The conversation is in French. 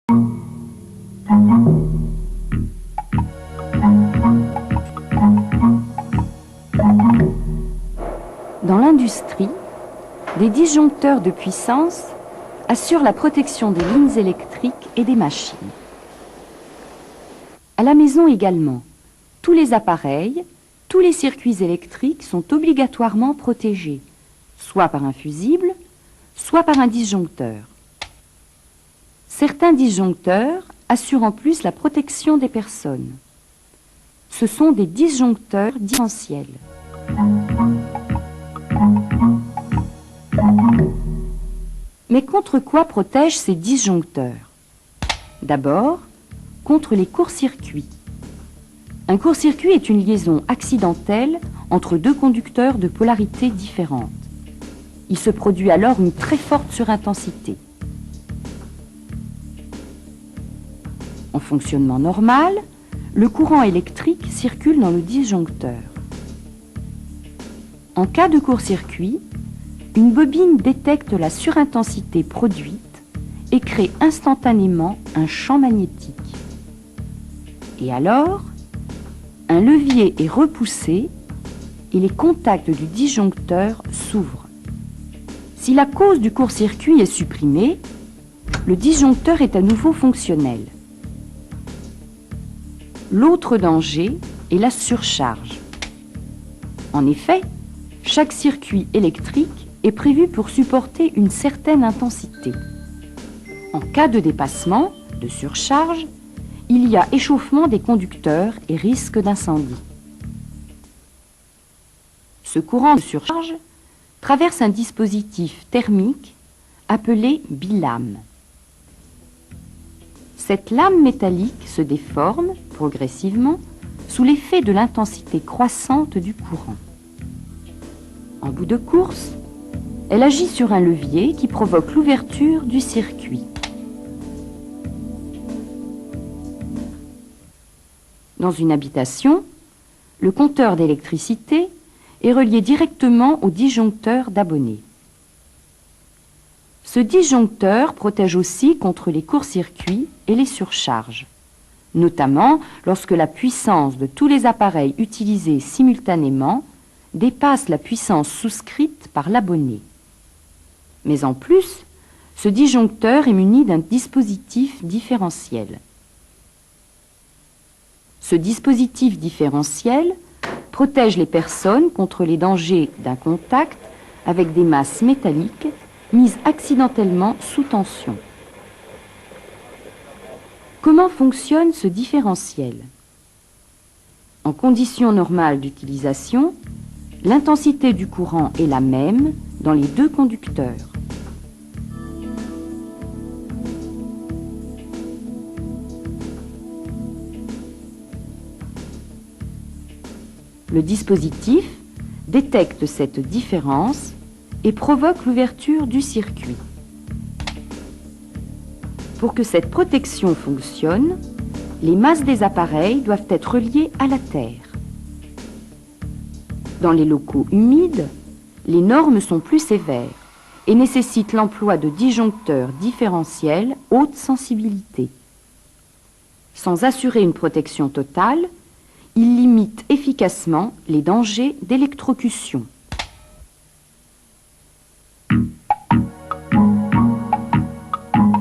Dans l'industrie, des disjoncteurs de puissance assurent la protection des lignes électriques et des machines. À la maison également, tous les appareils, tous les circuits électriques sont obligatoirement protégés, soit par un fusible, soit par un disjoncteur. Certains disjoncteurs assurent en plus la protection des personnes. Ce sont des disjoncteurs différentiels. Mais contre quoi protègent ces disjoncteurs? D'abord, contre les courts-circuits. Un court-circuit est une liaison accidentelle entre deux conducteurs de polarité différentes. Il se produit alors une très forte surintensité. En fonctionnement normal, le courant électrique circule dans le disjoncteur. En cas de court-circuit, une bobine détecte la surintensité produite et crée instantanément un champ magnétique. Et alors, un levier est repoussé et les contacts du disjoncteur s'ouvrent. Si la cause du court-circuit est supprimée, le disjoncteur est à nouveau fonctionnel. L'autre danger est la surcharge. En effet, chaque circuit électrique est prévu pour supporter une certaine intensité. En cas de dépassement, de surcharge, il y a échauffement des conducteurs et risque d'incendie. Ce courant de surcharge traverse un dispositif thermique appelé bilame. Cette lame métallique se déforme progressivement sous l'effet de l'intensité croissante du courant. En bout de course, elle agit sur un levier qui provoque l'ouverture du circuit. Dans une habitation, le compteur d'électricité est relié directement au disjoncteur d'abonnés. Ce disjoncteur protège aussi contre les courts-circuits et les surcharges, notamment lorsque la puissance de tous les appareils utilisés simultanément dépasse la puissance souscrite par l'abonné. Mais en plus, ce disjoncteur est muni d'un dispositif différentiel. Ce dispositif différentiel protège les personnes contre les dangers d'un contact avec des masses métalliques mises accidentellement sous tension. Comment fonctionne ce différentiel? En conditions normales d'utilisation, l'intensité du courant est la même dans les deux conducteurs. Le dispositif détecte cette différence et provoque l'ouverture du circuit. Pour que cette protection fonctionne, les masses des appareils doivent être reliées à la terre. Dans les locaux humides, les normes sont plus sévères et nécessitent l'emploi de disjoncteurs différentiels haute sensibilité. Sans assurer une protection totale, il limite efficacement les dangers d'électrocution.